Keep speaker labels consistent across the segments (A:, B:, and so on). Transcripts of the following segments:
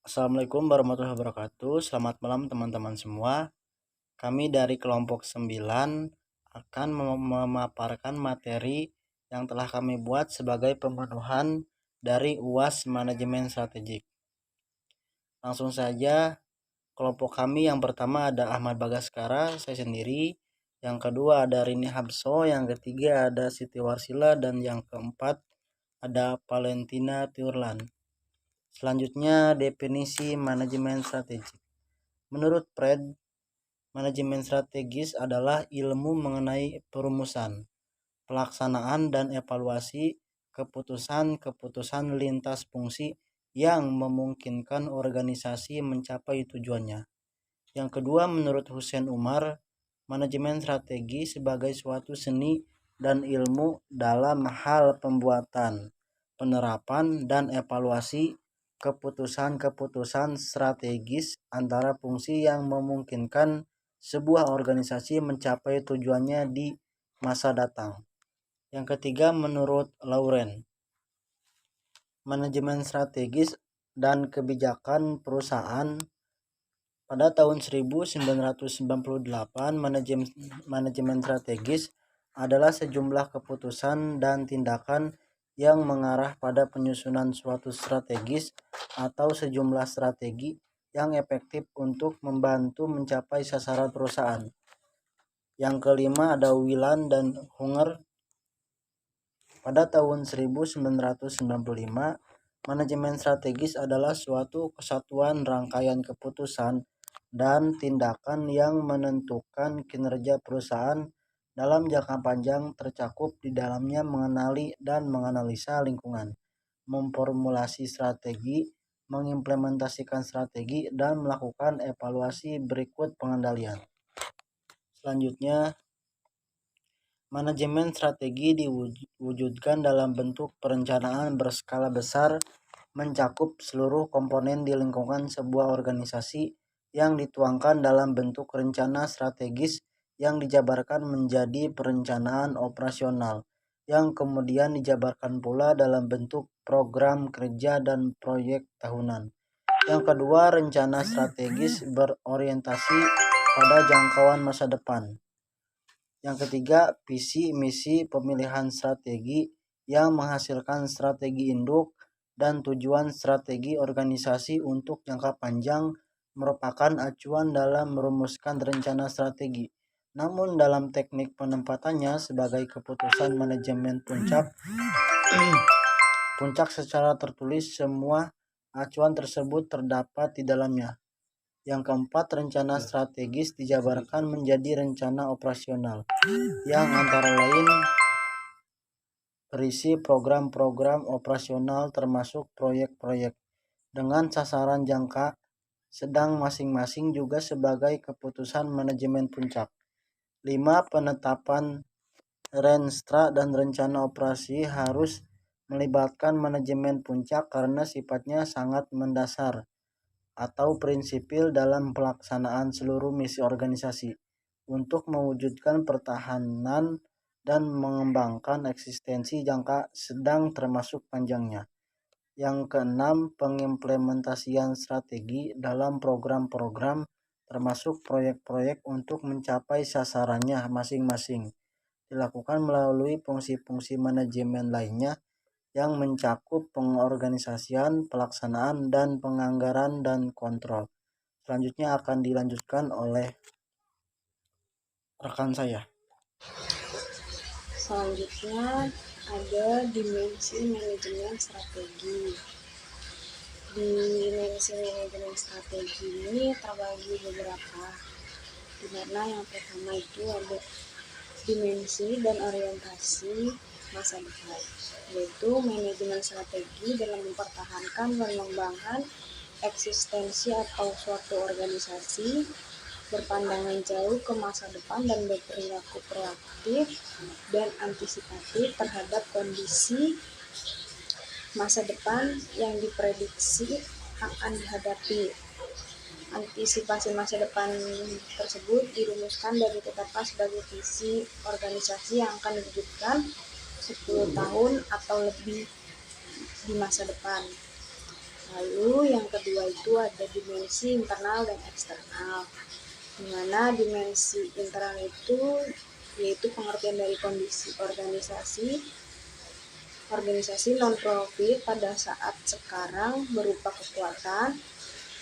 A: Assalamualaikum warahmatullahi wabarakatuh. Selamat malam teman-teman semua. Kami dari kelompok 9 akan memaparkan materi yang telah kami buat sebagai pemenuhan dari UAS Manajemen Strategik. Langsung saja, kelompok kami yang pertama ada Ahmad Bagaskara, saya sendiri. Yang kedua ada Rini Habso, yang ketiga ada Siti Warsila, dan yang keempat ada Valentina Tiurlan. Selanjutnya, definisi manajemen strategik. Menurut Fred, manajemen strategis adalah ilmu mengenai perumusan, pelaksanaan, dan evaluasi keputusan-keputusan lintas fungsi yang memungkinkan organisasi mencapai tujuannya. Yang kedua, menurut Hussein Umar, manajemen strategi sebagai suatu seni dan ilmu dalam hal pembuatan, penerapan, dan evaluasi keputusan-keputusan strategis antara fungsi yang memungkinkan sebuah organisasi mencapai tujuannya di masa datang. Yang ketiga, menurut Lauren, manajemen strategis dan kebijakan perusahaan. Pada tahun 1998, manajemen strategis adalah sejumlah keputusan dan tindakan yang mengarah pada penyusunan suatu strategis atau sejumlah strategi yang efektif untuk membantu mencapai sasaran perusahaan. Yang kelima ada Wieland dan Hunger. Pada tahun 1995, manajemen strategis adalah suatu kesatuan rangkaian keputusan dan tindakan yang menentukan kinerja perusahaan dalam jangka panjang. Tercakup di dalamnya mengenali dan menganalisa lingkungan, memformulasi strategi, mengimplementasikan strategi, dan melakukan evaluasi berikut pengendalian. Selanjutnya, manajemen strategi diwujudkan dalam bentuk perencanaan berskala besar, mencakup seluruh komponen di lingkungan sebuah organisasi yang dituangkan dalam bentuk rencana strategis yang dijabarkan menjadi perencanaan operasional, yang kemudian dijabarkan pula dalam bentuk program kerja dan proyek tahunan. Yang kedua, rencana strategis berorientasi pada jangkauan masa depan. Yang ketiga, visi misi pemilihan strategi yang menghasilkan strategi induk dan tujuan strategi organisasi untuk jangka panjang merupakan acuan dalam merumuskan rencana strategi. Namun dalam teknik penempatannya sebagai keputusan manajemen puncak secara tertulis, semua acuan tersebut terdapat di dalamnya. Yang keempat, rencana strategis dijabarkan menjadi rencana operasional yang antara lain berisi program-program operasional termasuk proyek-proyek dengan sasaran jangka sedang masing-masing juga sebagai keputusan manajemen puncak. 5. Penetapan renstra dan rencana operasi harus melibatkan manajemen puncak karena sifatnya sangat mendasar atau prinsipil dalam pelaksanaan seluruh misi organisasi untuk mewujudkan pertahanan dan mengembangkan eksistensi jangka sedang termasuk panjangnya. Yang keenam, pengimplementasian strategi dalam program-program termasuk proyek-proyek untuk mencapai sasarannya masing-masing dilakukan melalui fungsi-fungsi manajemen lainnya yang mencakup pengorganisasian, pelaksanaan, dan penganggaran dan kontrol. Selanjutnya akan dilanjutkan oleh rekan saya.
B: Selanjutnya ada dimensi manajemen strategi. Dimensi manajemen strategi ini terbagi beberapa, di mana yang pertama itu ada dimensi dan orientasi masa depan, yaitu manajemen strategi dalam mempertahankan dan mengembangkan eksistensi atau suatu organisasi, berpandangan jauh ke masa depan dan berperilaku proaktif dan antisipatif terhadap kondisi masa depan yang diprediksi akan dihadapi. Antisipasi masa depan tersebut dirumuskan dan ditetapkan sebagai visi organisasi yang akan diwujudkan 10 tahun atau lebih di masa depan. Lalu yang kedua itu ada dimensi internal dan eksternal. Di mana dimensi internal itu yaitu pengertian dari kondisi organisasi non-profit pada saat sekarang berupa kekuatan,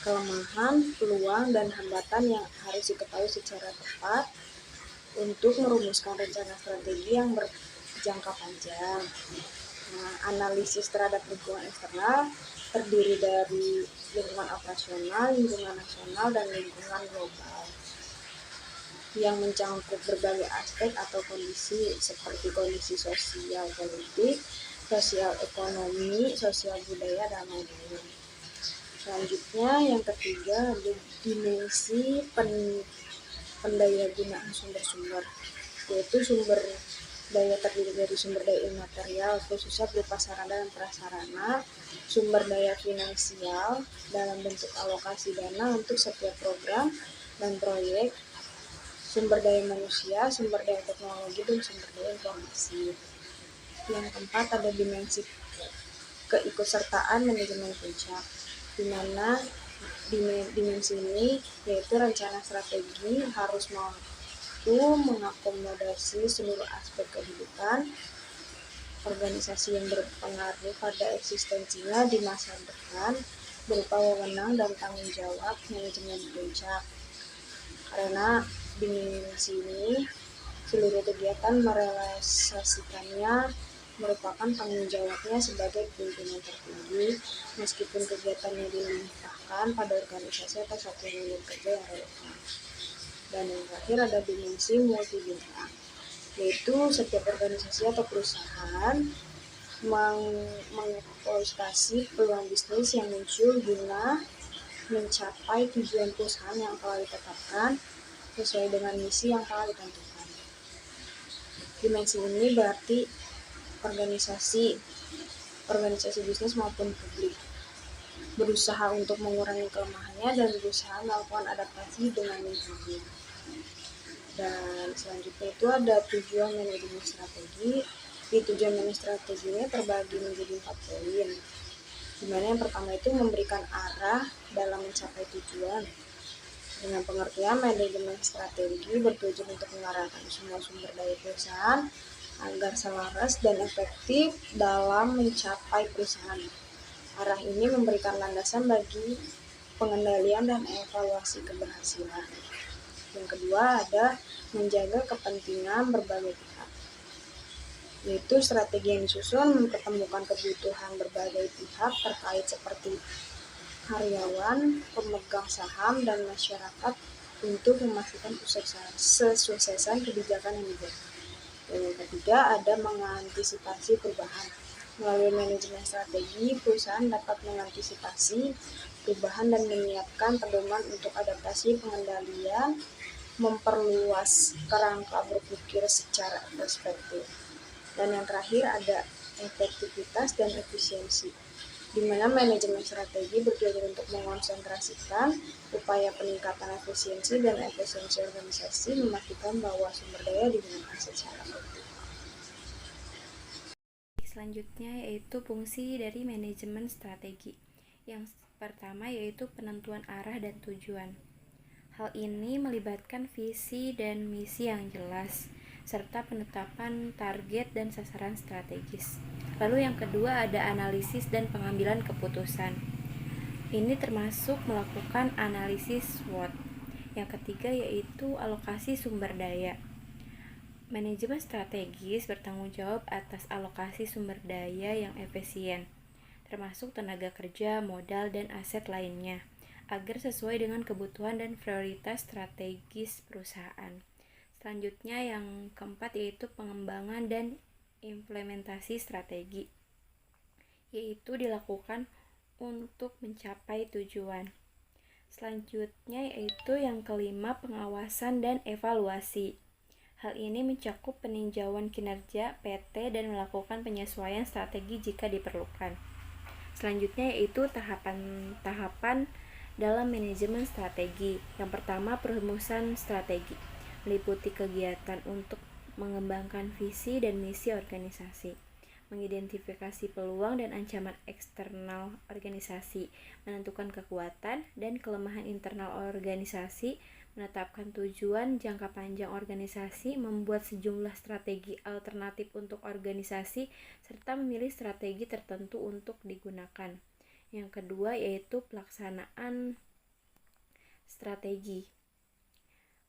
B: kelemahan, peluang, dan hambatan yang harus diketahui secara tepat untuk merumuskan rencana strategi yang berjangka panjang. Nah, analisis terhadap lingkungan eksternal terdiri dari lingkungan operasional, lingkungan nasional, dan lingkungan global yang mencakup berbagai aspek atau kondisi seperti kondisi sosial politik, sosial ekonomi, sosial budaya, dan lain-lain. Selanjutnya yang ketiga ada dimensi pendayagunaan sumber-sumber, yaitu sumber daya terdiri dari sumber daya imaterial khususnya berupa sarana dan prasarana, sumber daya finansial dalam bentuk alokasi dana untuk setiap program dan proyek, sumber daya manusia, sumber daya teknologi, dan sumber daya informasi. Yang keempat ada dimensi keikutsertaan manajemen puncak, di mana dimensi ini yaitu rencana strategi harus mampu mengakomodasi seluruh aspek kehidupan organisasi yang berpengaruh pada eksistensinya di masa depan berupa wewenang dan tanggung jawab manajemen puncak. Karena dimensi ini seluruh kegiatan merealisasikannya merupakan tanggung jawabnya sebagai pimpinan tertinggi, meskipun kegiatannya dilimpahkan pada organisasi atau satuan unit kerja yang relevan. Dan yang terakhir ada dimensi multibintang, yaitu setiap organisasi atau perusahaan mengeksploitasi peluang bisnis yang muncul guna mencapai tujuan perusahaan yang telah ditetapkan sesuai dengan misi yang telah ditentukan. Dimensi ini berarti organisasi bisnis maupun publik berusaha untuk mengurangi kelemahannya dan berusaha melakukan adaptasi dengan lingkungan. Dan selanjutnya itu ada tujuan manajemen strategi. Di tujuan manajemen strategi ini terbagi menjadi 4 poin. Dimana yang pertama itu memberikan arah dalam mencapai tujuan. Dengan pengertian manajemen strategi bertujuan untuk mengarahkan semua sumber daya perusahaan agar selaras dan efektif dalam mencapai perusahaan. Arah ini memberikan landasan bagi pengendalian dan evaluasi keberhasilan. Yang kedua ada menjaga kepentingan berbagai pihak, yaitu strategi yang disusun mempertemukan kebutuhan berbagai pihak terkait seperti karyawan, pemegang saham, dan masyarakat untuk memastikan kesuksesan kebijakan yang dibuat. Dan yang ketiga ada mengantisipasi perubahan. Melalui manajemen strategi, perusahaan dapat mengantisipasi perubahan dan menyiapkan pedoman untuk adaptasi pengendalian, memperluas kerangka berpikir secara perspektif. Dan yang terakhir ada efektivitas dan efisiensi, di mana manajemen strategi bertujuan untuk mengonsentrasikan upaya peningkatan efisiensi dan efisiensi organisasi, memastikan bahwa sumber daya digunakan secara efektif.
C: Selanjutnya yaitu fungsi dari manajemen strategi. Yang pertama yaitu penentuan arah dan tujuan. Hal ini melibatkan visi dan misi yang jelas, serta penetapan target dan sasaran strategis. Lalu yang kedua ada analisis dan pengambilan keputusan. Ini termasuk melakukan analisis SWOT. Yang ketiga yaitu alokasi sumber daya. Manajemen strategis bertanggung jawab atas alokasi sumber daya yang efisien, termasuk tenaga kerja, modal, dan aset lainnya, agar sesuai dengan kebutuhan dan prioritas strategis perusahaan. Selanjutnya yang keempat yaitu pengembangan dan implementasi strategi, yaitu dilakukan untuk mencapai tujuan. Selanjutnya yaitu yang kelima pengawasan dan evaluasi. Hal ini mencakup peninjauan kinerja PT dan melakukan penyesuaian strategi jika diperlukan. Selanjutnya yaitu tahapan-tahapan dalam manajemen strategi. Yang pertama, perumusan strategi, meliputi kegiatan untuk mengembangkan visi dan misi organisasi, mengidentifikasi peluang dan ancaman eksternal organisasi, menentukan kekuatan dan kelemahan internal organisasi, menetapkan tujuan jangka panjang organisasi, membuat sejumlah strategi alternatif untuk organisasi, serta memilih strategi tertentu untuk digunakan. Yang kedua yaitu pelaksanaan strategi.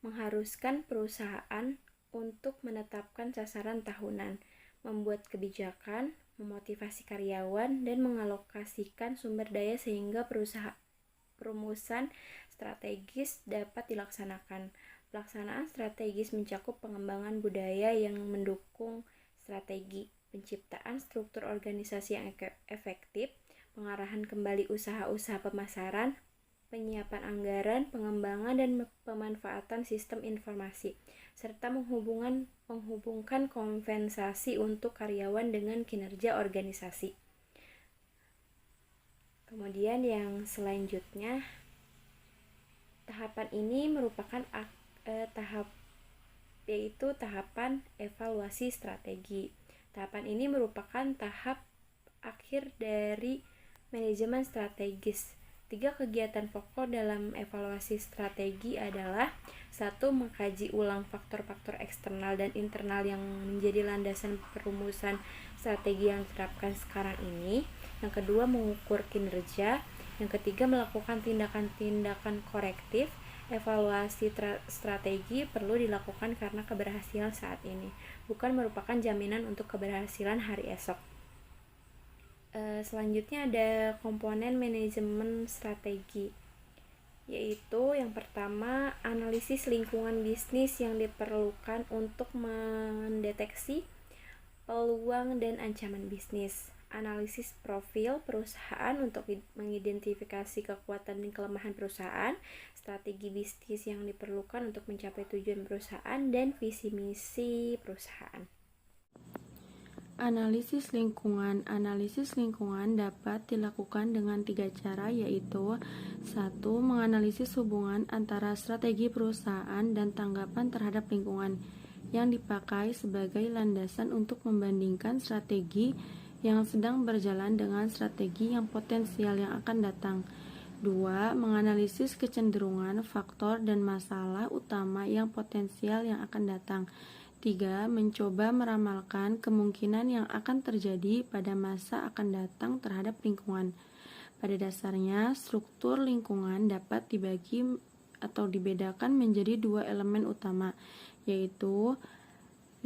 C: Mengharuskan perusahaan untuk menetapkan sasaran tahunan, membuat kebijakan, memotivasi karyawan, dan mengalokasikan sumber daya sehingga perumusan strategis dapat dilaksanakan. Pelaksanaan strategis mencakup pengembangan budaya yang mendukung strategi, penciptaan struktur organisasi yang efektif, pengarahan kembali usaha-usaha pemasaran, penyiapan anggaran, pengembangan dan pemanfaatan sistem informasi, serta menghubungkan kompensasi untuk karyawan dengan kinerja organisasi. Kemudian yang selanjutnya, tahapan ini merupakan tahapan evaluasi strategi. Tahapan ini merupakan tahap akhir dari manajemen strategis. 3 kegiatan pokok dalam evaluasi strategi adalah: 1. Mengkaji ulang faktor-faktor eksternal dan internal yang menjadi landasan perumusan strategi yang diterapkan sekarang ini. Yang kedua, mengukur kinerja. Yang ketiga, melakukan tindakan-tindakan korektif. Evaluasi strategi perlu dilakukan karena keberhasilan saat ini, bukan merupakan jaminan untuk keberhasilan hari esok. Selanjutnya ada komponen manajemen strategi, yaitu yang pertama, analisis lingkungan bisnis yang diperlukan untuk mendeteksi peluang dan ancaman bisnis, analisis profil perusahaan untuk mengidentifikasi kekuatan dan kelemahan perusahaan, strategi bisnis yang diperlukan untuk mencapai tujuan perusahaan, dan visi misi perusahaan.
D: Analisis lingkungan. Analisis lingkungan dapat dilakukan dengan 3 cara, yaitu 1. Menganalisis hubungan antara strategi perusahaan dan tanggapan terhadap lingkungan yang dipakai sebagai landasan untuk membandingkan strategi yang sedang berjalan dengan strategi yang potensial yang akan datang. 2. Menganalisis kecenderungan, faktor, dan masalah utama yang potensial yang akan datang. 3. Mencoba meramalkan kemungkinan yang akan terjadi pada masa akan datang terhadap lingkungan. Pada dasarnya, struktur lingkungan dapat dibagi atau dibedakan menjadi 2 elemen utama, yaitu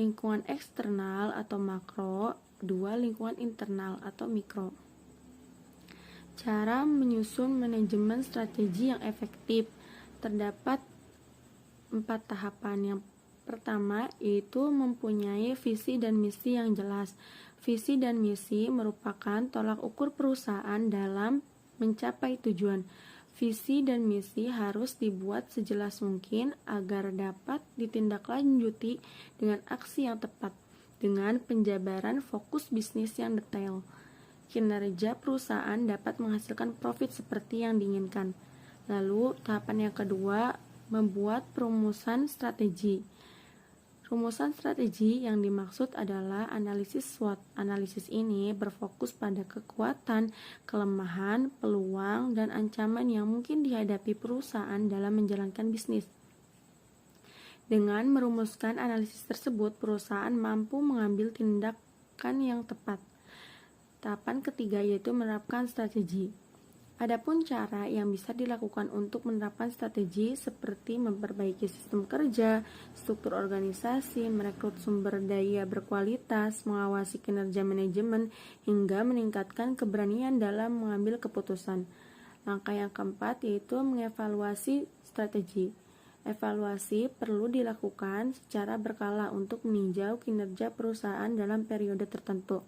D: lingkungan eksternal atau makro, 2. Lingkungan internal atau mikro. Cara menyusun manajemen strategi yang efektif. Terdapat 4 tahapan. Yang pertama yaitu mempunyai visi dan misi yang jelas. Visi dan misi merupakan tolak ukur perusahaan dalam mencapai tujuan. Visi dan misi harus dibuat sejelas mungkin agar dapat ditindaklanjuti dengan aksi yang tepat, dengan penjabaran fokus bisnis yang detail. Kinerja perusahaan dapat menghasilkan profit seperti yang diinginkan. Lalu tahapan yang kedua, membuat perumusan strategi. Rumusan strategi yang dimaksud adalah analisis SWOT. Analisis ini berfokus pada kekuatan, kelemahan, peluang, dan ancaman yang mungkin dihadapi perusahaan dalam menjalankan bisnis. Dengan merumuskan analisis tersebut, perusahaan mampu mengambil tindakan yang tepat. Tahapan ketiga yaitu menerapkan strategi. Adapun cara yang bisa dilakukan untuk menerapkan strategi seperti memperbaiki sistem kerja, struktur organisasi, merekrut sumber daya berkualitas, mengawasi kinerja manajemen, hingga meningkatkan keberanian dalam mengambil keputusan. Langkah yang keempat yaitu mengevaluasi strategi. Evaluasi perlu dilakukan secara berkala untuk meninjau kinerja perusahaan dalam periode tertentu.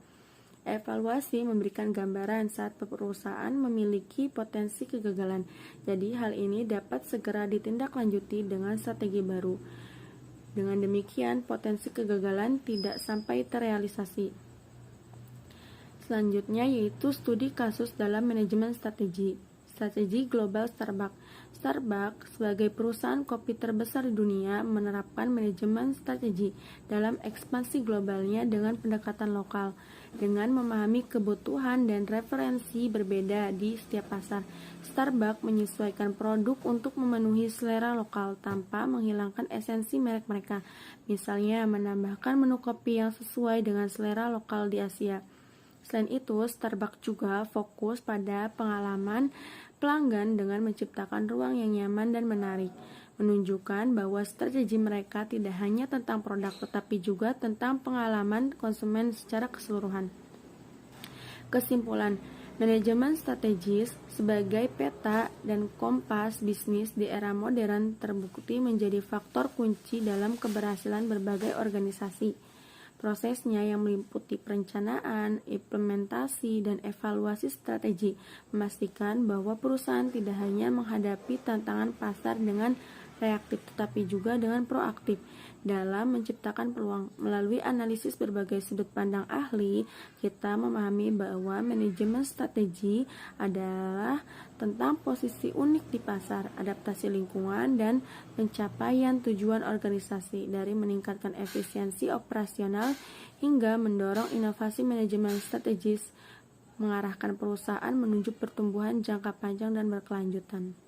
D: Evaluasi memberikan gambaran saat perusahaan memiliki potensi kegagalan. Jadi hal ini dapat segera ditindaklanjuti dengan strategi baru. Dengan demikian, potensi kegagalan tidak sampai terrealisasi. Selanjutnya yaitu studi kasus dalam manajemen strategi. Strategi global Starbucks. Starbucks sebagai perusahaan kopi terbesar di dunia menerapkan manajemen strategi dalam ekspansi globalnya dengan pendekatan lokal, dengan memahami kebutuhan dan referensi berbeda di setiap pasar. Starbucks menyesuaikan produk untuk memenuhi selera lokal tanpa menghilangkan esensi merek mereka, misalnya menambahkan menu kopi yang sesuai dengan selera lokal di Asia. Selain itu, Starbucks juga fokus pada pengalaman pelanggan dengan menciptakan ruang yang nyaman dan menarik, menunjukkan bahwa strategi mereka tidak hanya tentang produk tetapi juga tentang pengalaman konsumen secara keseluruhan. Kesimpulan, manajemen strategis sebagai peta dan kompas bisnis di era modern terbukti menjadi faktor kunci dalam keberhasilan berbagai organisasi. Prosesnya yang meliputi perencanaan, implementasi, dan evaluasi strategi memastikan bahwa perusahaan tidak hanya menghadapi tantangan pasar dengan reaktif tetapi juga dengan proaktif dalam menciptakan peluang. Melalui analisis berbagai sudut pandang ahli, kita memahami bahwa manajemen strategi adalah tentang posisi unik di pasar, adaptasi lingkungan, dan pencapaian tujuan organisasi, dari meningkatkan efisiensi operasional hingga mendorong inovasi. Manajemen strategis mengarahkan perusahaan menuju pertumbuhan jangka panjang dan berkelanjutan.